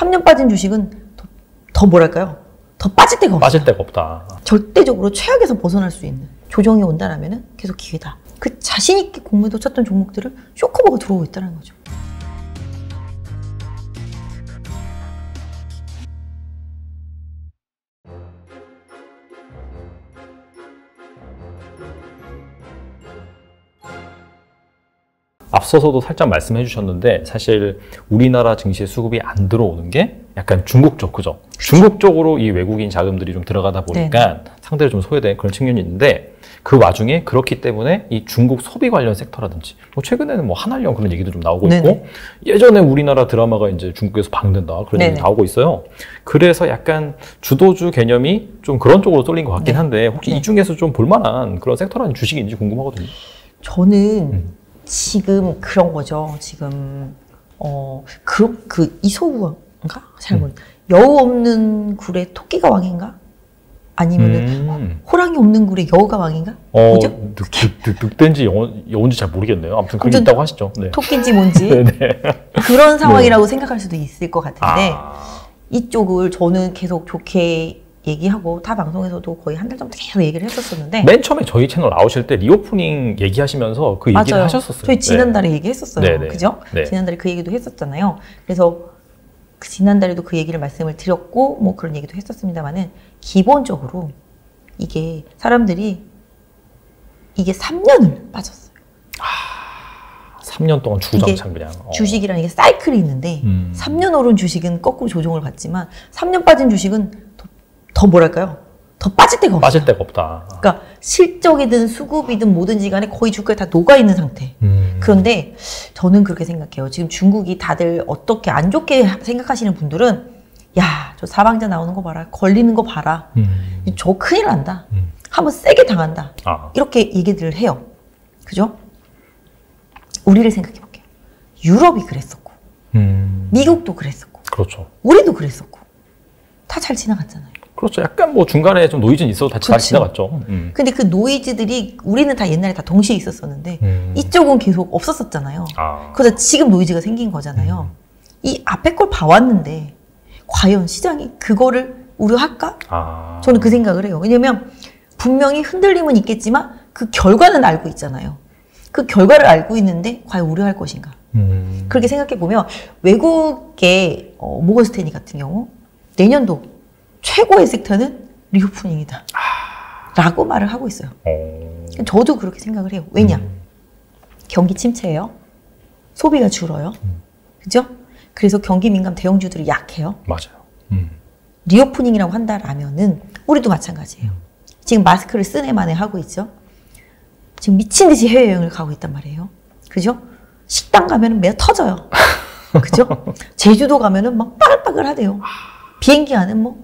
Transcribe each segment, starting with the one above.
3년 빠진 주식은 더 뭐랄까요? 더 빠질 데가 없어요. 빠질 데가 없다. 절대적으로 최악에서 벗어날 수 있는 조정이 온다라면은 계속 기회다. 그 자신 있게 공매도 쳤던 종목들을 쇼커버가 들어오고 있다는 거죠. 앞서서도 살짝 말씀해 주셨는데 사실 우리나라 증시에 수급이 안 들어오는 게 약간 중국 쪽, 그죠? 중국 쪽으로 이 외국인 자금들이 좀 들어가다 보니까 네네. 상대로 좀 소외된 그런 측면이 있는데 그 와중에 그렇기 때문에 이 중국 소비 관련 섹터라든지 뭐 최근에는 뭐 한알령 그런 얘기도 좀 나오고 네네. 있고 예전에 우리나라 드라마가 이제 중국에서 방된다 그런 얘기 나오고 있어요. 그래서 약간 주도주 개념이 좀 그런 쪽으로 쏠린 것 같긴 한데 혹시 이 중에서 좀 볼만한 그런 섹터라는 주식인지 궁금하거든요. 저는 지금 그런 거죠. 지금 이소우인가? 잘 모르겠어요. 여우 없는 굴에 토끼가 왕인가? 아니면은 호랑이 없는 굴에 여우가 왕인가? 뭐죠? 늑대인지 여우인지 잘 모르겠네요. 아무튼 그게 있다고 하시죠. 네. 토끼인지 뭔지 그런 상황이라고 생각할 수도 있을 것 같은데 이쪽을 저는 계속 좋게 얘기하고 타 방송에서도 거의 한 달 전부터 계속 얘기를 했었었는데 맨 처음에 저희 채널 나오실 때 리오프닝 얘기하시면서 그 얘기를 맞아요. 하셨었어요. 저희 지난달에 얘기했었어요. 네네. 그죠? 네. 지난달에 그 얘기도 했었잖아요. 그래서 그 지난달에도 그 얘기를 말씀을 드렸고 뭐 그런 얘기도 했었습니다만은 기본적으로 이게 사람들이 이게 3년을 빠졌어요. 3년 동안 주구장창 그냥. 주식이라는 게 사이클이 있는데 3년 오른 주식은 거꾸로 조정을 받지만 3년 빠진 주식은 더 뭐랄까요? 더 빠질 데가 없어요. 빠질 데가 없다. 그러니까 실적이든 수급이든 뭐든지 간에 거의 주가에 다 녹아있는 상태. 그런데 저는 그렇게 생각해요. 지금 중국이 다들 어떻게 안 좋게 생각하시는 분들은 야, 저 사망자 나오는 거 봐라. 걸리는 거 봐라. 저 큰일 난다. 한번 세게 당한다. 이렇게 얘기들을 해요. 그죠? 우리를 생각해 볼게요. 유럽이 그랬었고 미국도 그랬었고 그렇죠. 우리도 그랬었고 다 잘 지나갔잖아요. 그렇죠. 약간 뭐 중간에 좀 노이즈는 있어도 다 잘 지나갔죠. 근데 그 노이즈들이 우리는 다 옛날에 다 동시에 있었었는데 이쪽은 계속 없었었잖아요. 그러다 지금 노이즈가 생긴 거잖아요. 이 앞에 걸 봐왔는데 과연 시장이 그거를 우려할까? 저는 그 생각을 해요. 왜냐면 분명히 흔들림은 있겠지만 그 결과는 알고 있잖아요. 그 결과를 알고 있는데 과연 우려할 것인가? 그렇게 생각해 보면 외국의 모건 스탠리 같은 경우 내년도 최고의 섹터는 리오프닝이다 라고 말을 하고 있어요. 저도 그렇게 생각을 해요. 왜냐? 경기 침체예요. 소비가 줄어요. 그죠? 그래서 경기 민감 대형주들이 약해요. 맞아요. 리오프닝이라고 한다라면은 우리도 마찬가지예요. 지금 마스크를 쓰네 마네 하고 있죠. 지금 미친 듯이 해외여행을 가고 있단 말이에요. 그죠? 식당 가면은 매일 터져요. 그죠? 제주도 가면은 막 빠글빠글 하대요. 비행기 안은 뭐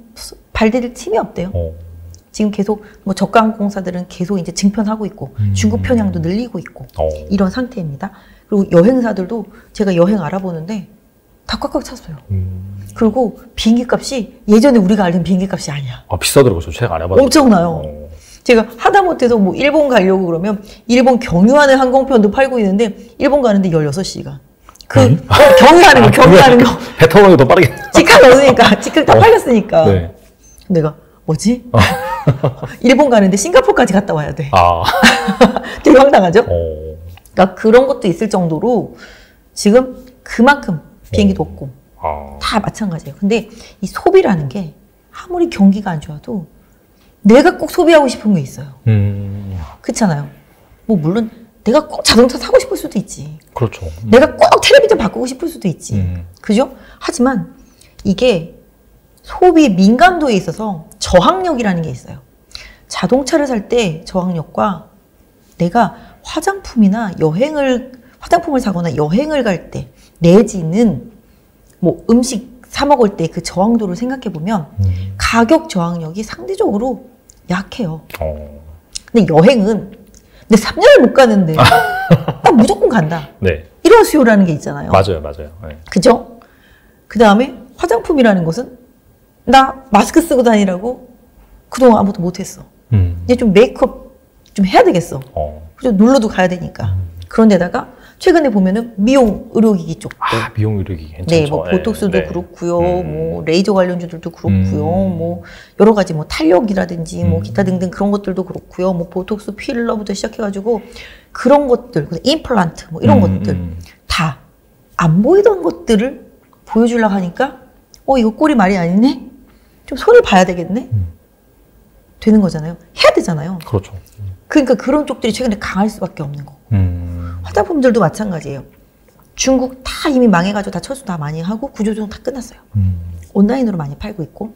발디딜 틈이 없대요. 지금 계속 뭐 저가 항공사들은 계속 이제 증편하고 있고 중국 편향도 늘리고 있고 이런 상태입니다. 그리고 여행사들도 제가 여행 알아보는데 다 꽉꽉 찼어요. 그리고 비행기 값이 예전에 우리가 알던 비행기 값이 아니야. 비싸더라고요. 저 제가 알아봤는데. 엄청나요. 제가 하다못해서 뭐 일본 가려고 그러면 일본 경유하는 항공편도 팔고 있는데 일본 가는데 16시간. 경유하는 거, 경유하는 거. 배 타고 더 빠르게. 직항 없으니까, 직항 다 팔렸으니까. 네. 내가, 뭐지? 일본 가는데 싱가포르까지 갔다 와야 돼. 되게 황당하죠? 그러니까 그런 것도 있을 정도로 지금 그만큼 비행기도 없고 다 마찬가지예요. 근데 이 소비라는 게 아무리 경기가 안 좋아도 내가 꼭 소비하고 싶은 게 있어요. 그렇잖아요. 뭐 물론 내가 꼭 자동차 사고 싶을 수도 있지. 그렇죠. 내가 꼭 텔레비전 바꾸고 싶을 수도 있지. 그죠? 하지만 이게 소비 민감도에 있어서 저항력이라는 게 있어요. 자동차를 살 때 저항력과 내가 화장품이나 화장품을 사거나 여행을 갈 때 내지는 뭐 음식 사 먹을 때 그 저항도를 생각해 보면 가격 저항력이 상대적으로 약해요. 근데 여행은 내 3년을 못 가는데 나 무조건 간다. 네. 이런 수요라는 게 있잖아요. 맞아요. 네. 그죠? 그 다음에 화장품이라는 것은 나 마스크 쓰고 다니라고 그동안 아무것도 못했어. 이제 좀 메이크업 좀 해야 되겠어. 그죠? 놀러도 가야 되니까. 그런데다가 최근에 보면은 미용 의료기기 쪽들. 미용 의료기기 괜찮죠. 네, 뭐 보톡스도 네. 그렇고요. 뭐 레이저 관련주들도 그렇고요. 뭐 여러 가지 뭐 탄력이라든지 뭐 기타 등등 그런 것들도 그렇고요. 뭐 보톡스 필러부터 시작해가지고 그런 것들, 임플란트 뭐 이런 것들 다 안 보이던 것들을 보여주려고 하니까 이거 꼴이 말이 아니네? 좀 손을 봐야 되겠네? 되는 거잖아요. 해야 되잖아요. 그렇죠. 그러니까 그런 쪽들이 최근에 강할 수밖에 없는 거고. 화장품들도 마찬가지예요. 중국 다 이미 망해가지고 다 철수 다 많이 하고 구조조정 다 끝났어요. 온라인으로 많이 팔고 있고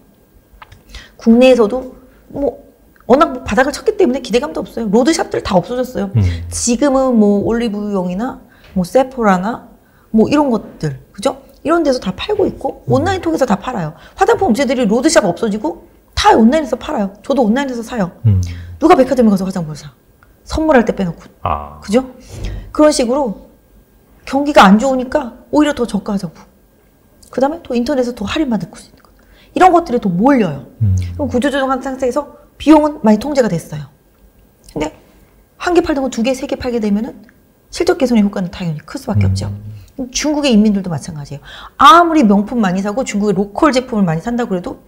국내에서도 뭐 워낙 뭐 바닥을 쳤기 때문에 기대감도 없어요. 로드샵들 다 없어졌어요. 지금은 뭐 올리브영이나 뭐 세포라나 뭐 이런 것들, 그죠? 이런 데서 다 팔고 있고 온라인 통해서 다 팔아요. 화장품 업체들이 로드샵 없어지고 다 온라인에서 팔아요. 저도 온라인에서 사요. 누가 백화점에 가서 화장품을 사? 선물할 때 빼놓고. 그죠? 그런 식으로 경기가 안 좋으니까 오히려 더 저가 화장품. 그 다음에 또 인터넷에서 더 할인받을 수 있는 것. 이런 것들이 더 몰려요. 그럼 구조조정한 상태에서 비용은 많이 통제가 됐어요. 근데 한 개 팔던 거 두 개, 세 개 팔게 되면은 실적 개선의 효과는 당연히 클 수밖에 없죠. 중국의 인민들도 마찬가지예요. 아무리 명품 많이 사고 중국의 로컬 제품을 많이 산다고 그래도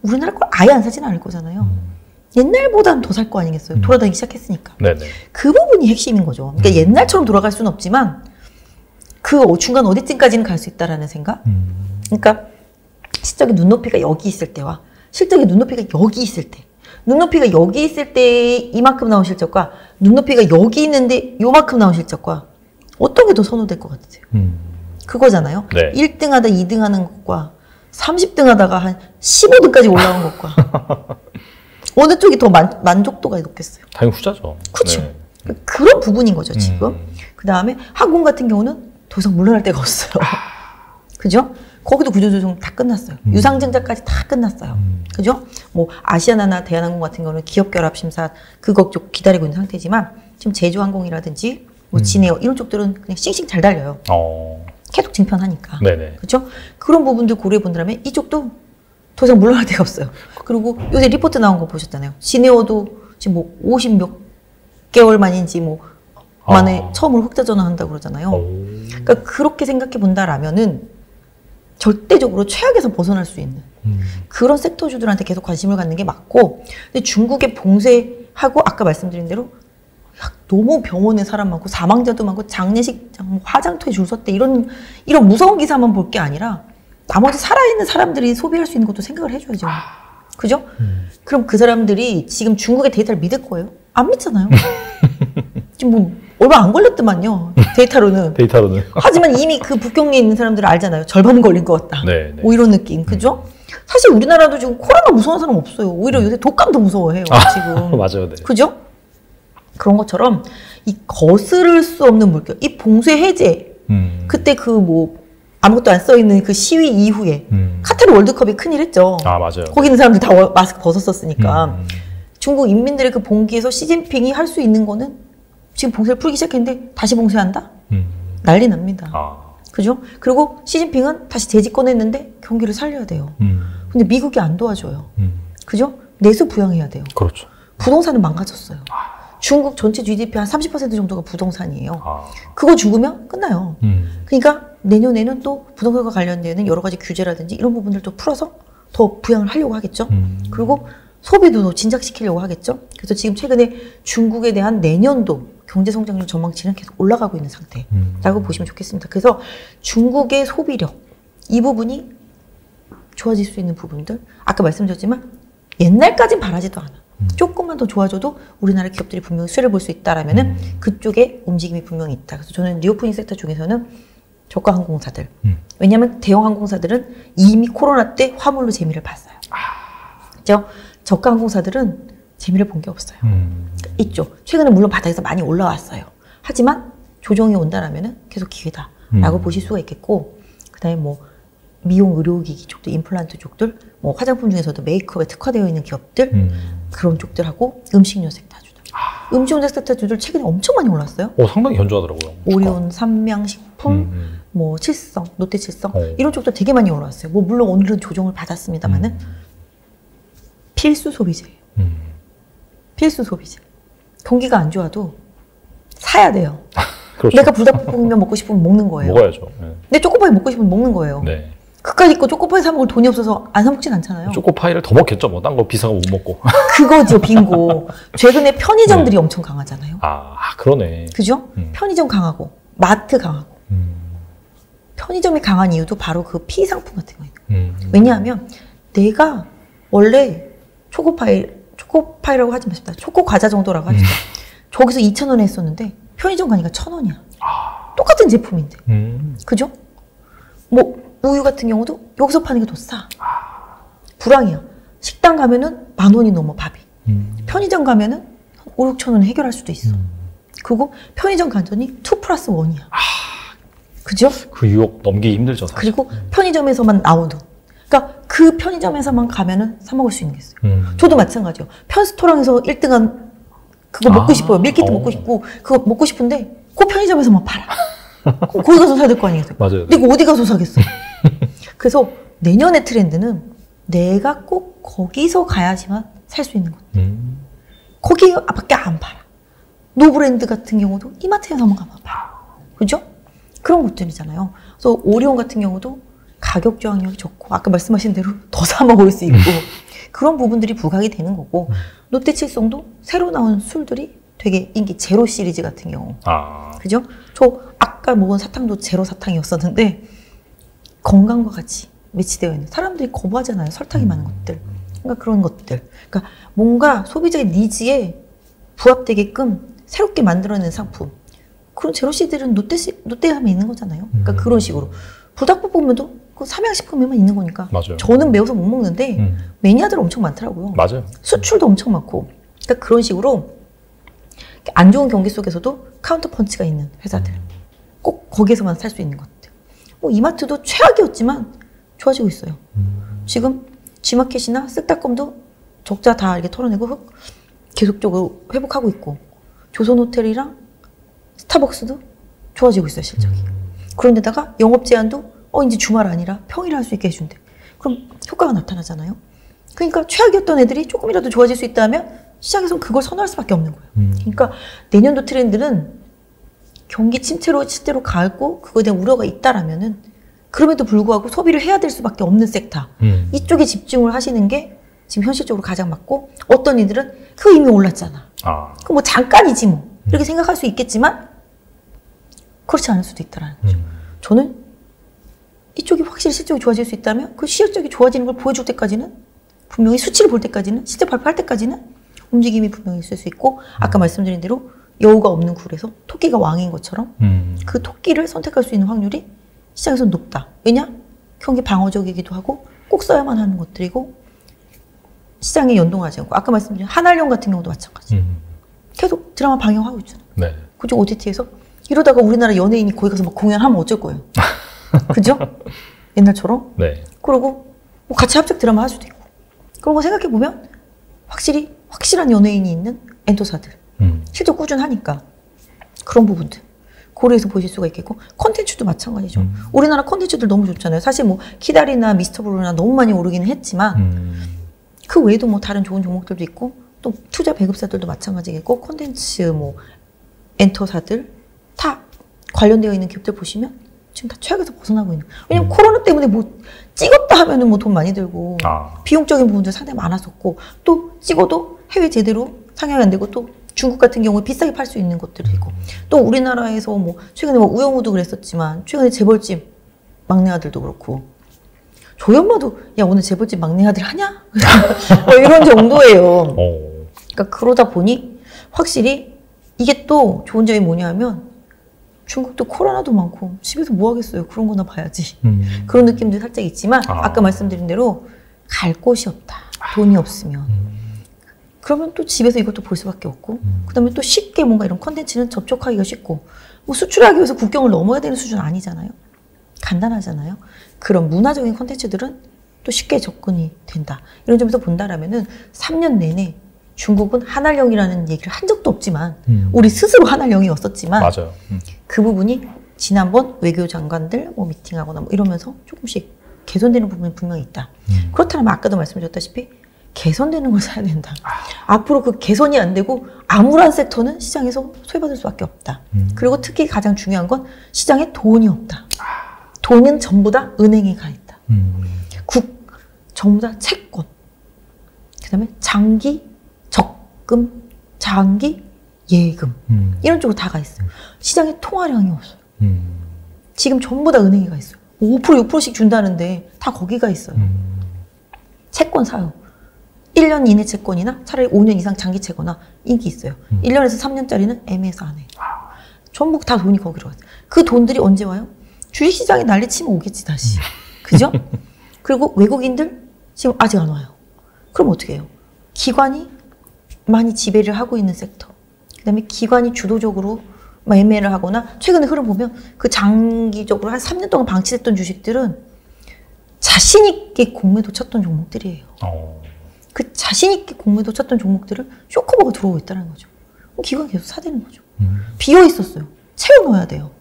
우리나라 걸 아예 안 사지는 않을 거잖아요. 옛날보다는 더 살 거 아니겠어요. 돌아다니기 시작했으니까. 네네. 그 부분이 핵심인 거죠. 그러니까 옛날처럼 돌아갈 수는 없지만 그 중간 어디쯤까지는 갈 수 있다라는 생각. 그러니까 실적의 눈높이가 여기 있을 때와 실적의 눈높이가 여기 있을 때, 눈높이가 여기 있을 때 이만큼 나온 실적과 눈높이가 여기 있는데 요만큼 나온 실적과 어떤 게 더 선호될 것 같으세요? 그거잖아요. 네. 1등 하다 2등 하는 것과 30등 하다가 한 15등까지 올라온 것과 어느 쪽이 더 만족도가 높겠어요? 당연히 후자죠. 그렇죠. 네. 그런 부분인 거죠, 지금. 그 다음에 항공 같은 경우는 더 이상 물러날 데가 없어요. 그죠? 거기도 구조조정 다 끝났어요. 유상증자까지 다 끝났어요. 그죠? 뭐 아시아나나 대한항공 같은 경우는 기업결합심사 그거 쪽 기다리고 있는 상태지만 지금 제주항공이라든지 뭐 진에어 이런 쪽들은 그냥 싱싱 잘 달려요. 계속 증편하니까. 네네. 그렇죠? 그런 부분들 고려해 본다면 이쪽도 더 이상 물러날 데가 없어요. 그리고 요새 리포트 나온 거 보셨잖아요. 진에어도 지금 뭐 50 몇 개월 만인지 뭐 만에 처음으로 흑자 전환한다고 그러잖아요. 그러니까 그렇게 생각해 본다라면은 절대적으로 최악에서 벗어날 수 있는 그런 섹터주들한테 계속 관심을 갖는 게 맞고, 근데 중국의 봉쇄하고 아까 말씀드린 대로 너무 병원에 사람 많고 사망자도 많고 장례식장, 화장터에 줄 섰대 이런 무서운 기사만 볼 게 아니라 나머지 살아있는 사람들이 소비할 수 있는 것도 생각을 해줘야죠. 그죠? 그럼 그 사람들이 지금 중국의 데이터를 믿을 거예요? 안 믿잖아요. 지금 뭐 얼마 안 걸렸더만요. 데이터로는. 하지만 이미 그 북경에 있는 사람들은 알잖아요. 절반은 걸린 것 같다. 네. 뭐 이런 느낌. 그죠? 사실 우리나라도 지금 코로나 무서운 사람 없어요. 오히려 요새 독감 더 무서워해요. 지금. 맞아요. 네. 그죠? 그런 것처럼 이 거스를 수 없는 물결, 이 봉쇄 해제, 그때 그 뭐 아무것도 안 써있는 그 시위 이후에 카타르 월드컵이 큰일 했죠. 맞아요. 거기 있는 사람들 다 마스크 벗었었으니까. 중국 인민들의 그 봉기에서 시진핑이 할 수 있는 거는 지금 봉쇄를 풀기 시작했는데 다시 봉쇄한다? 난리 납니다. 그죠? 그리고 시진핑은 다시 재집권했는데 경기를 살려야 돼요. 근데 미국이 안 도와줘요. 그죠? 내수 부양해야 돼요. 그렇죠. 부동산은 망가졌어요. 중국 전체 GDP 한 30% 정도가 부동산이에요. 그거 죽으면 끝나요. 그러니까 내년에는 또 부동산과 관련되는 여러 가지 규제라든지 이런 부분들도 풀어서 더 부양을 하려고 하겠죠. 그리고 소비도 더 진작시키려고 하겠죠. 그래서 지금 최근에 중국에 대한 내년도 경제성장률 전망치는 계속 올라가고 있는 상태라고 보시면 좋겠습니다. 그래서 중국의 소비력, 이 부분이 좋아질 수 있는 부분들, 아까 말씀드렸지만 옛날까진 바라지도 않아. 조금만 더 좋아져도 우리나라 기업들이 분명히 수혜를 볼 수 있다라면은 그쪽에 움직임이 분명히 있다. 그래서 저는 리오프닝 섹터 중에서는 저가 항공사들. 왜냐하면 대형 항공사들은 이미 코로나 때 화물로 재미를 봤어요. 그죠? 저가 항공사들은 재미를 본 게 없어요. 있죠. 최근에 물론 바닥에서 많이 올라왔어요. 하지만 조정이 온다라면은 계속 기회다라고 보실 수가 있겠고, 그다음에 뭐 미용 의료기기 쪽도, 임플란트 쪽들, 뭐 화장품 중에서도 메이크업에 특화되어 있는 기업들, 그런 쪽들하고 음식료 섹터주들. 음식료 섹터주들 최근에 엄청 많이 올랐어요. 상당히 견조하더라고요. 오리온, 삼양식품, 뭐 칠성, 롯데칠성 이런 쪽도 되게 많이 올라왔어요. 뭐 물론 오늘은 조정을 받았습니다만은 필수 소비재예요. 필수 소비재. 경기가 안 좋아도 사야 돼요. 그렇죠. 내가 불닭볶음면 먹고 싶으면 먹는 거예요. 먹어야죠. 네. 내 초코파이 먹고 싶으면 먹는 거예요. 네. 그까짓 거 초코파이 사 먹을 돈이 없어서 안 사 먹진 않잖아요. 초코파이를 더 먹겠죠. 뭐 딴 거 비싼 거 못 먹고. 그거죠, 빙고. 최근에 편의점들이 엄청 강하잖아요. 그러네. 그죠? 편의점 강하고 마트 강하고. 편의점이 강한 이유도 바로 그 피상품 같은 거예요. 왜냐하면 내가 원래 초코파이라고 하지 마십시다. 초코 과자 정도라고 하시죠. 저기서 2,000원에 했었는데 편의점 가니까 1,000원이야. 똑같은 제품인데. 그죠? 뭐 우유 같은 경우도 여기서 파는 게 더 싸. 불황이야. 식당 가면은 10,000원이 넘어 밥이. 편의점 가면은 5, 6,000원 해결할 수도 있어. 그리고 편의점 간전이 2+1이야. 그죠? 그 유혹 넘기기 힘들죠, 사실. 그리고 편의점에서만 나오는. 그러니까 그 편의점에서만 가면은 사 먹을 수 있는 게 있어요. 저도 마찬가지요. 편스토랑에서 1등한 그거 먹고 싶어요. 밀키트 먹고 싶고 그거 먹고 싶은데 그 편의점에서만 팔아. 거기 가서 사야 될 거 아니겠어요? 맞아요. 내가 어디 가서 사겠어? 그래서 내년의 트렌드는 내가 꼭 거기서 가야지만 살 수 있는 것. 거기밖에 안 팔아. 노브랜드 같은 경우도 이마트에서만 가면 팔아. 그죠? 그런 것들이잖아요. 그래서 오리온 같은 경우도 가격 저항력이 좋고 아까 말씀하신 대로 더 사 먹을 수 있고 그런 부분들이 부각이 되는 거고 롯데칠성도 새로 나온 술들이 되게 인기 제로 시리즈 같은 경우 그죠? 저 아까 먹은 사탕도 제로 사탕이었었는데 건강과 같이 매치되어 있는 사람들이 거부하잖아요. 설탕이 많은 것들. 그러니까 그런 것들. 그러니까 뭔가 소비자의 니즈에 부합되게끔 새롭게 만들어낸 상품. 그런 제로시들은 롯데 하면 있는 거잖아요. 그러니까 그런 식으로. 불닭볶음면도 그 삼양식품에만 있는 거니까. 맞아요. 저는 매워서 못 먹는데 매니아들 엄청 많더라고요. 맞아요. 수출도 엄청 많고. 그러니까 그런 식으로 안 좋은 경기 속에서도 카운터 펀치가 있는 회사들. 꼭 거기에서만 살 수 있는 것들. 뭐 이마트도 최악이었지만 좋아지고 있어요. 지금 G마켓이나 쓱닷컴도 적자 다 이렇게 털어내고 계속적으로 회복하고 있고 조선호텔이랑 스타벅스도 좋아지고 있어요, 실적이. 그런데다가 영업 제한도 이제 주말 아니라 평일 할 수 있게 해준대. 그럼 효과가 나타나잖아요. 그러니까 최악이었던 애들이 조금이라도 좋아질 수 있다면 시장에서는 그걸 선호할 수밖에 없는 거예요. 그러니까 내년도 트렌드는 경기 침체로 실제로 가고 그거에 대한 우려가 있다라면은 그럼에도 불구하고 소비를 해야 될 수밖에 없는 섹터. 이쪽에 집중을 하시는 게 지금 현실적으로 가장 맞고 어떤 이들은 그거 이미 올랐잖아. 그거 뭐 잠깐이지 뭐. 이렇게 생각할 수 있겠지만 그렇지 않을 수도 있다라는 거죠. 저는 이쪽이 확실히 실적이 좋아질 수 있다면 그 실적이 좋아지는 걸 보여줄 때까지는 분명히 수치를 볼 때까지는 실제 발표할 때까지는 움직임이 분명히 있을 수 있고 아까 말씀드린 대로 여우가 없는 굴에서 토끼가 왕인 것처럼 그 토끼를 선택할 수 있는 확률이 시장에서는 높다. 왜냐? 경기 방어적이기도 하고 꼭 써야만 하는 것들이고 시장에 연동하지 않고 아까 말씀드린 한알령 같은 경우도 마찬가지. 계속 드라마 방영하고 있잖아요. 네. 그죠? OTT에서 이러다가 우리나라 연예인이 거기 가서 막 공연하면 어쩔 거예요. 그죠? 옛날처럼. 네. 그리고 뭐 같이 합작 드라마 할 수도 있고. 그런 거 생각해 보면 확실히 확실한 연예인이 있는 엔터사들. 실적 꾸준하니까 그런 부분들 고려해서 보실 수가 있겠고 콘텐츠도 마찬가지죠. 우리나라 콘텐츠들 너무 좋잖아요. 사실 뭐 키다리나 미스터블루나 너무 많이 오르기는 했지만 그 외에도 뭐 다른 좋은 종목들도 있고 또 투자 배급사들도 마찬가지겠고 콘텐츠 뭐 엔터사들 다 관련되어 있는 기업들 보시면 지금 다 최악에서 벗어나고 있는. 왜냐면 코로나 때문에 뭐 찍었다 하면은 뭐 돈 많이 들고 비용적인 부분들 상당히 많았었고 또 찍어도 해외 제대로 상영이 안 되고 또 중국 같은 경우에 비싸게 팔 수 있는 것들도 있고 또 우리나라에서 뭐 최근에 뭐 우영우도 그랬었지만 최근에 재벌집 막내 아들도 그렇고 저희 엄마도 야 오늘 재벌집 막내 아들 하냐? 뭐 이런 정도예요. 그러니까 그러다 보니 확실히 이게 또 좋은 점이 뭐냐 하면 중국도 코로나도 많고 집에서 뭐 하겠어요. 그런 거나 봐야지. 그런 느낌도 살짝 있지만 아까 말씀드린 대로 갈 곳이 없다. 돈이 없으면. 그러면 또 집에서 이것도 볼 수밖에 없고 그다음에 또 쉽게 뭔가 이런 콘텐츠는 접촉하기가 쉽고 뭐 수출하기 위해서 국경을 넘어야 되는 수준 아니잖아요. 간단하잖아요. 그런 문화적인 콘텐츠들은 또 쉽게 접근이 된다. 이런 점에서 본다라면은 3년 내내 중국은 한알령이라는 얘기를 한 적도 없지만 우리 스스로 한알령이었었지만 맞아요. 그 부분이 지난번 외교장관들 뭐 미팅하거나 뭐 이러면서 조금씩 개선되는 부분이 분명히 있다. 그렇다면 아까도 말씀드렸다시피 개선되는 걸 사야 된다. 앞으로 그 개선이 안 되고 암울한 섹터는 시장에서 소외받을 수밖에 없다. 그리고 특히 가장 중요한 건 시장에 돈이 없다. 돈은 전부 다 은행에 가 있다. 전부 다 채권. 그 다음에 장기 적금, 장기 예금. 이런 쪽으로 다 가 있어요. 시장에 통화량이 없어요. 지금 전부 다 은행에 가 있어요. 5%, 6%씩 준다는데 다 거기 가 있어요. 채권 사요. 1년 이내 채권이나 차라리 5년 이상 장기 채권이나 인기 있어요. 1년에서 3년짜리는 애매해서 안 해요. 전부 다 돈이 거기로 가요. 그 돈들이 언제 와요? 주식시장이 난리치면 오겠지 다시. 그죠? 그리고 외국인들 지금 아직 안 와요. 그럼 어떻게 해요? 기관이 많이 지배를 하고 있는 섹터. 그 다음에 기관이 주도적으로 매매를 하거나 최근에 흐름 보면 그 장기적으로 한 3년 동안 방치됐던 주식들은 자신 있게 공매도 쳤던 종목들이에요. 그 자신 있게 공매도 쳤던 종목들을 쇼커버가 들어오고 있다는 거죠. 그럼 기관 계속 사대는 거죠. 비어 있었어요. 채워 넣어야 돼요.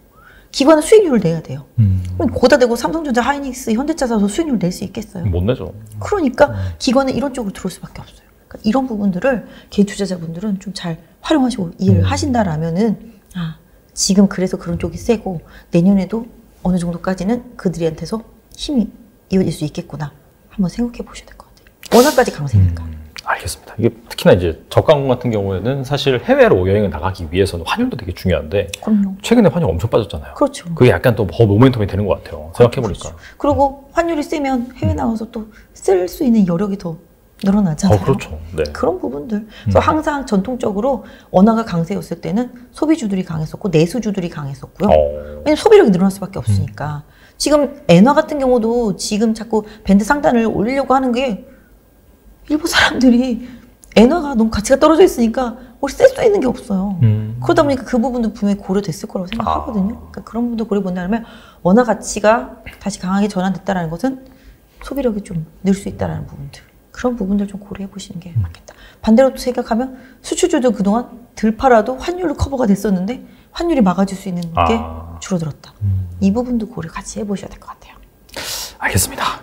기관은 수익률을 내야 돼요. 그럼 고다 대고 삼성전자, 하이닉스, 현대차 사서 수익률 낼 수 있겠어요? 못 내죠. 그러니까 기관은 이런 쪽으로 들어올 수밖에 없어요. 그러니까 이런 부분들을 개인 투자자분들은 좀 잘 활용하시고 이해를 하신다라면은 지금 그래서 그런 쪽이 세고 내년에도 어느 정도까지는 그들한테서 힘이 이어질 수 있겠구나 한번 생각해 보셔야 될 것 같아요. 워낙까지 강세니까. 알겠습니다. 이게 특히나 이제 저가공 같은 경우에는 사실 해외로 여행을 나가기 위해서는 환율도 되게 중요한데 그럼요. 최근에 환율 엄청 빠졌잖아요. 그렇죠. 그게 약간 또 더 모멘텀이 되는 것 같아요. 생각해보니까. 그렇죠. 그리고 환율이 세면 해외 나가서 또 쓸 수 있는 여력이 더 늘어나잖아요. 그렇죠. 네. 그런 부분들. 그래서 항상 전통적으로 원화가 강세였을 때는 소비주들이 강했었고 내수주들이 강했었고요. 왜냐면 소비력이 늘어날 수밖에 없으니까. 지금 엔화 같은 경우도 지금 자꾸 밴드 상단을 올리려고 하는 게 일부 사람들이 엔화가 너무 가치가 떨어져 있으니까 우리 쓸 수 있는 게 없어요. 그러다 보니까 그 부분도 분명히 고려됐을 거라고 생각하거든요. 그러니까 그런 부분도 고려본다면 원화 가치가 다시 강하게 전환됐다는 것은 소비력이 좀 늘 수 있다는 부분들. 그런 부분들 좀 고려해 보시는 게 맞겠다. 반대로 또 생각하면 수출주도 그동안 덜 팔아도 환율로 커버가 됐었는데 환율이 막아줄 수 있는 게 줄어들었다. 이 부분도 고려 같이 해보셔야 될 것 같아요. 알겠습니다.